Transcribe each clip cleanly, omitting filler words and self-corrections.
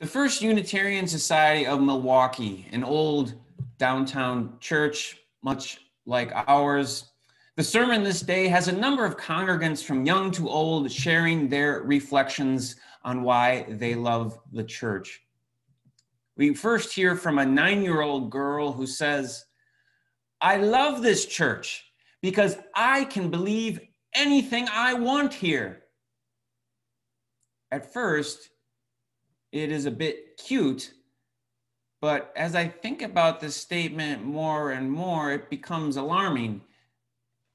The First Unitarian Society of Milwaukee, an old downtown church, much like ours. The sermon this day has a number of congregants from young to old sharing their reflections on why they love the church. We first hear from a 9-year-old girl who says, "I love this church because I can believe anything I want here." At first, it is a bit cute, but as I think about this statement more and more, it becomes alarming.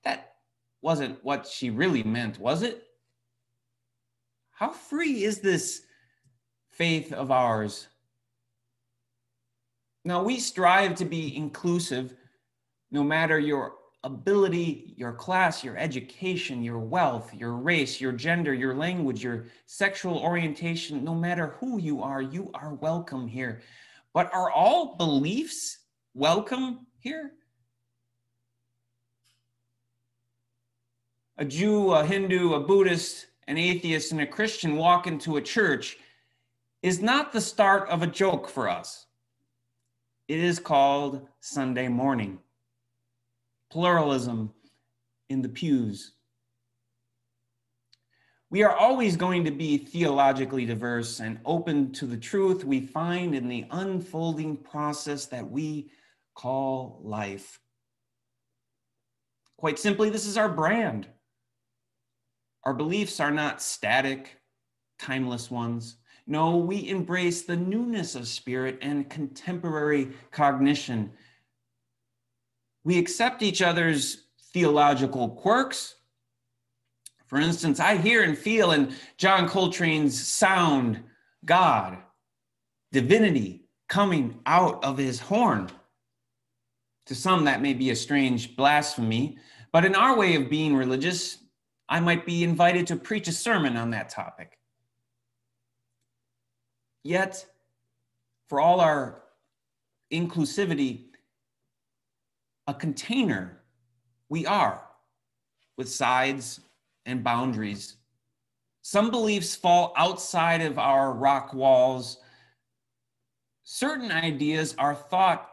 That wasn't what she really meant, was it? How free is this faith of ours? Now, we strive to be inclusive, no matter your ability, your class, your education, your wealth, your race, your gender, your language, your sexual orientation. No matter who you are welcome here. But are all beliefs welcome here? A Jew, a Hindu, a Buddhist, an atheist, and a Christian walk into a church is not the start of a joke for us. It is called Sunday morning. Pluralism in the pews. We are always going to be theologically diverse and open to the truth we find in the unfolding process that we call life. Quite simply, this is our brand. Our beliefs are not static, timeless ones. No, we embrace the newness of spirit and contemporary cognition. We accept each other's theological quirks. For instance, I hear and feel in John Coltrane's sound, God, divinity coming out of his horn. To some, that may be a strange blasphemy, but in our way of being religious, I might be invited to preach a sermon on that topic. Yet, for all our inclusivity, a container we are, with sides and boundaries. Some beliefs fall outside of our rock walls. Certain ideas are thought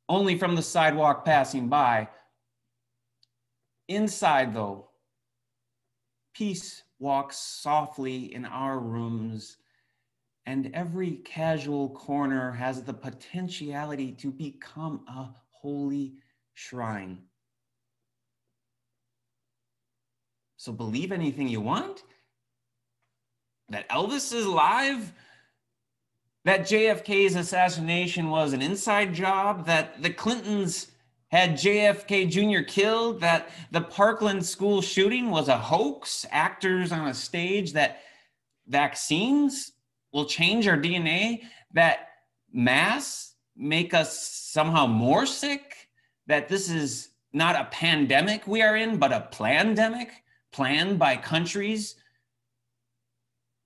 only from the sidewalk passing by. Inside, though, peace walks softly in our rooms, and every casual corner has the potentiality to become a holy shrine. So believe anything you want? That Elvis is alive? That JFK's assassination was an inside job? That the Clintons had JFK Jr. killed? That the Parkland school shooting was a hoax, actors on a stage? That vaccines will change our DNA? That masks make us somehow more sick? That this is not a pandemic we are in, but a plandemic planned by countries?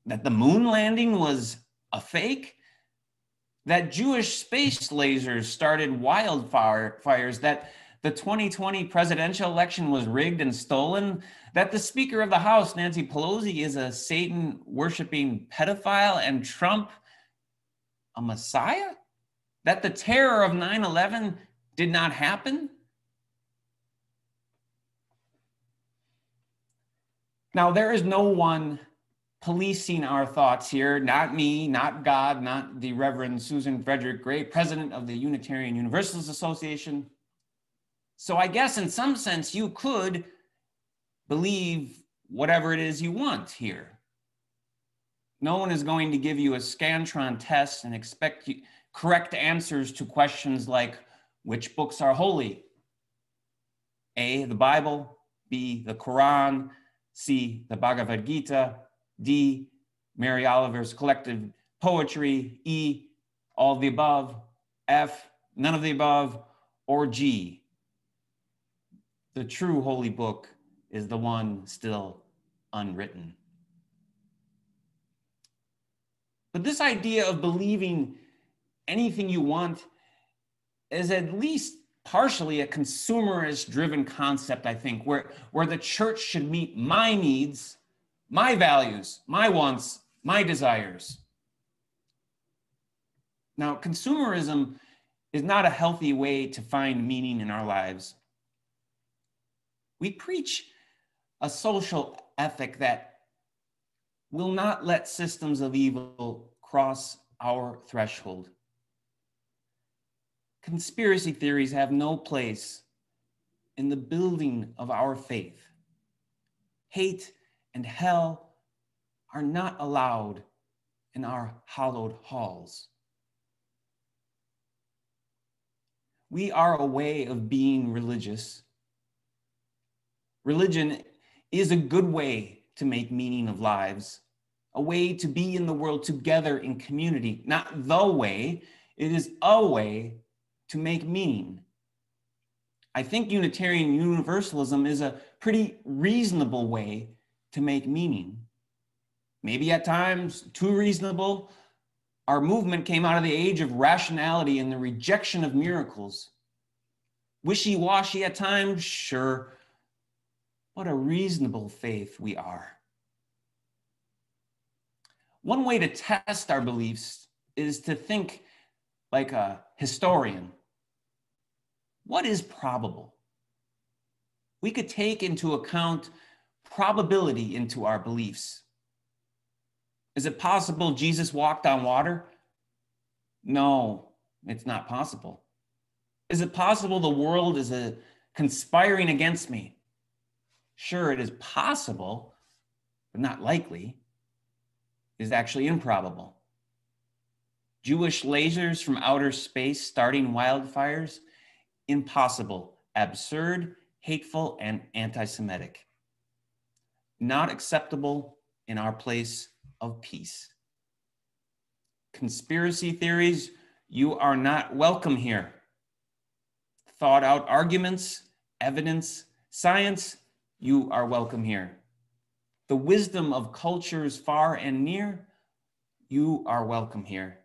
That the moon landing was a fake? That Jewish space lasers started wildfires? That the 2020 presidential election was rigged and stolen? That the Speaker of the House, Nancy Pelosi, is a Satan-worshiping pedophile and Trump a messiah? That the terror of 9/11 did not happen? Now, there is no one policing our thoughts here, not me, not God, not the Reverend Susan Frederick Gray, president of the Unitarian Universalist Association. So I guess in some sense you could believe whatever it is you want here. No one is going to give you a Scantron test and expect you correct answers to questions like, which books are holy? A, the Bible, B, the Quran, C, the Bhagavad Gita, D, Mary Oliver's collective poetry, E, all of the above, F, none of the above, or G, the true holy book is the one still unwritten. But this idea of believing anything you want is at least partially a consumerist-driven concept, I think, where the church should meet my needs, my values, my wants, my desires. Now, consumerism is not a healthy way to find meaning in our lives. We preach a social ethic that will not let systems of evil cross our threshold. Conspiracy theories have no place in the building of our faith. Hate and hell are not allowed in our hallowed halls. We are a way of being religious. Religion is a good way to make meaning of lives, a way to be in the world together in community, not the way, it is a way to make meaning. I think Unitarian Universalism is a pretty reasonable way to make meaning. Maybe at times too reasonable. Our movement came out of the age of rationality and the rejection of miracles. Wishy-washy at times, sure. What a reasonable faith we are. One way to test our beliefs is to think like a historian. What is probable? We could take into account probability into our beliefs. Is it possible Jesus walked on water? No, it's not possible. Is it possible the world is conspiring against me? Sure, it is possible, but not likely. It is actually improbable. Jewish lasers from outer space starting wildfires? Impossible, absurd, hateful, and anti-Semitic. Not acceptable in our place of peace. Conspiracy theories, you are not welcome here. Thought out arguments, evidence, science, you are welcome here. The wisdom of cultures far and near, you are welcome here.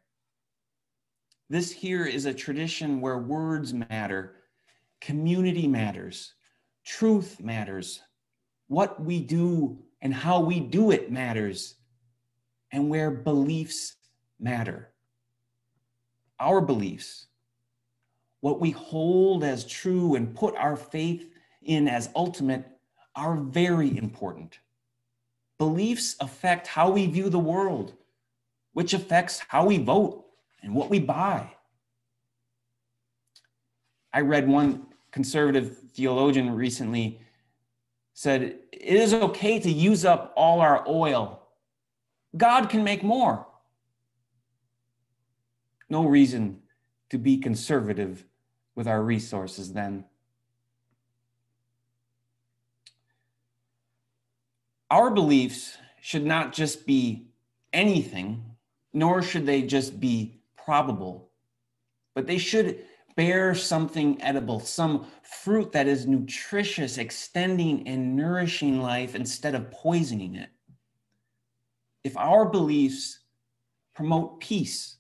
This here is a tradition where words matter, community matters, truth matters, what we do and how we do it matters, and where beliefs matter. Our beliefs, what we hold as true and put our faith in as ultimate, are very important. Beliefs affect how we view the world, which affects how we vote and what we buy. I read one conservative theologian recently said, it is okay to use up all our oil. God can make more. No reason to be conservative with our resources then. Our beliefs should not just be anything, nor should they just be probable, but they should bear something edible, some fruit that is nutritious, extending and nourishing life instead of poisoning it. If our beliefs promote peace,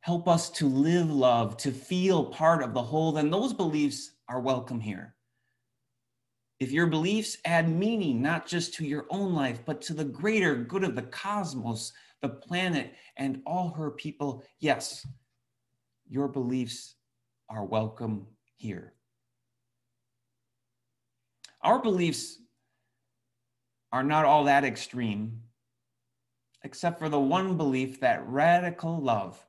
help us to live love, to feel part of the whole, then those beliefs are welcome here. If your beliefs add meaning, not just to your own life, but to the greater good of the cosmos, the planet, and all her people, yes, your beliefs are welcome here. Our beliefs are not all that extreme, except for the one belief that radical love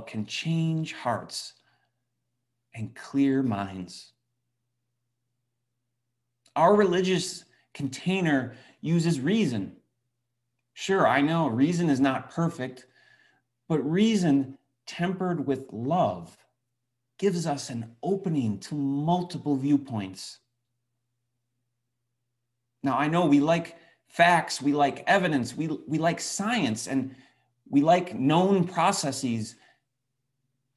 can change hearts and clear minds. Our religious container uses reason. Sure, I know reason is not perfect, but reason tempered with love gives us an opening to multiple viewpoints. Now, I know we like facts, we like evidence, we like science, and we like known processes.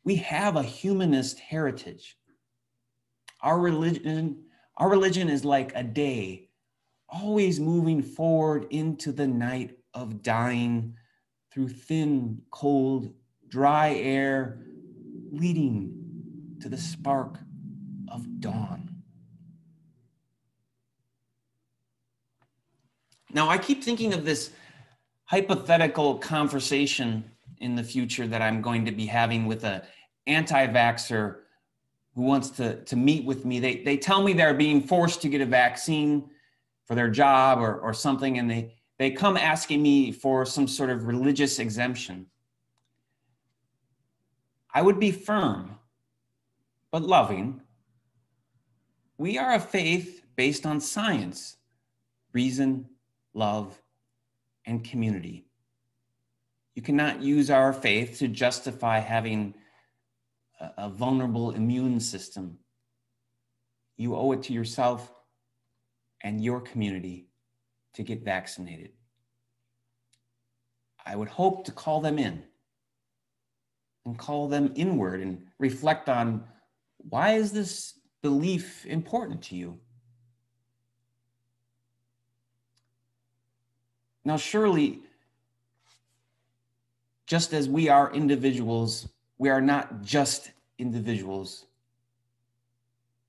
We have a humanist heritage. Our religion is like a day, always moving forward into the night of dying through thin, cold, dry air, leading to the spark of dawn. Now, I keep thinking of this hypothetical conversation in the future that I'm going to be having with an anti-vaxxer who wants to meet with me. They tell me they're being forced to get a vaccine for their job or something, and they come asking me for some sort of religious exemption. I would be firm, but loving. We are a faith based on science, reason, love, and community. You cannot use our faith to justify having a vulnerable immune system. You owe it to yourself and your community to get vaccinated. I would hope to call them in and call them inward and reflect on, why is this belief important to you? Now, surely, just as we are individuals, we are not just individuals.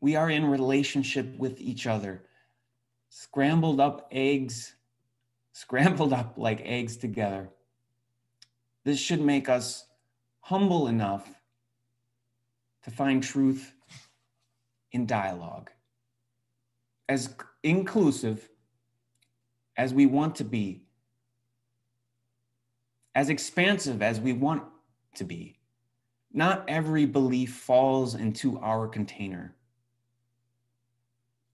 We are in relationship with each other, scrambled up like eggs together. This should make us humble enough to find truth in dialogue. As inclusive as we want to be, as expansive as we want to be, not every belief falls into our container.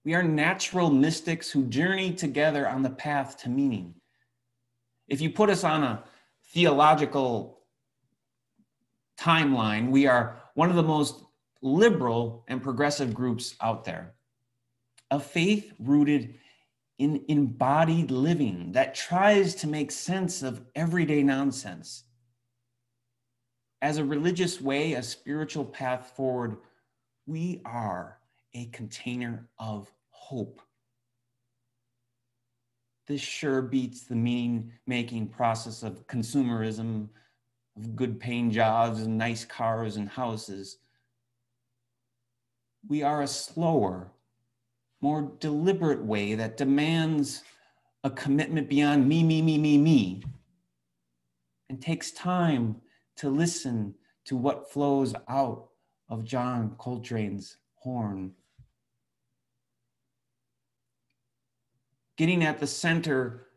We are natural mystics who journey together on the path to meaning. If you put us on a theological timeline, we are one of the most liberal and progressive groups out there. A faith rooted in embodied living that tries to make sense of everyday nonsense. As a religious way, a spiritual path forward, we are a container of hope. This sure beats the meaning-making process of consumerism, of good paying jobs and nice cars and houses. We are a slower, more deliberate way that demands a commitment beyond me, and takes time to listen to what flows out of John Coltrane's horn. Getting at the center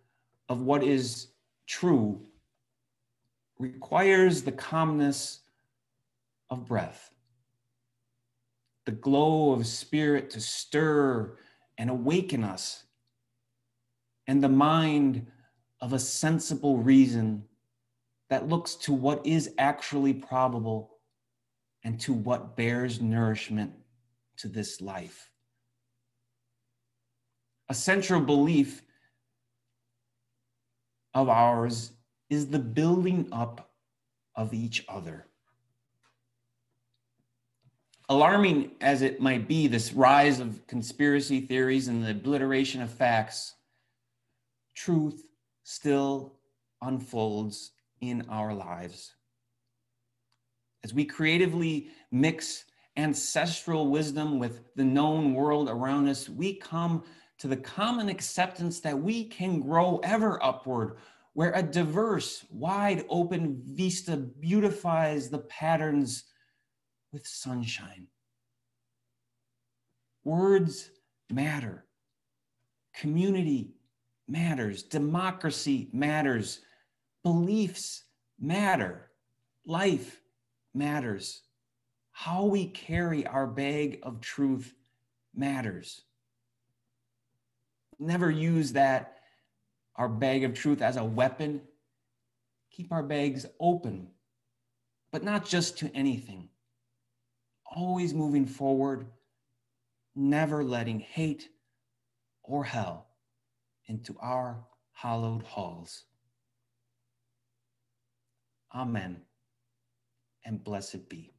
of what is true requires the calmness of breath, the glow of spirit to stir and awaken us, and the mind of a sensible reason that looks to what is actually probable and to what bears nourishment to this life. A central belief of ours is the building up of each other. Alarming as it might be, this rise of conspiracy theories and the obliteration of facts, truth still unfolds in our lives. As we creatively mix ancestral wisdom with the known world around us, we come to the common acceptance that we can grow ever upward, where a diverse, wide open vista beautifies the patterns with sunshine. Words matter. Community matters. Democracy matters. Beliefs matter. Life matters. How we carry our bag of truth matters. Never use our bag of truth as a weapon. Keep our bags open, but not just to anything. Always moving forward, never letting hate or hell into our hallowed halls. Amen, and blessed be.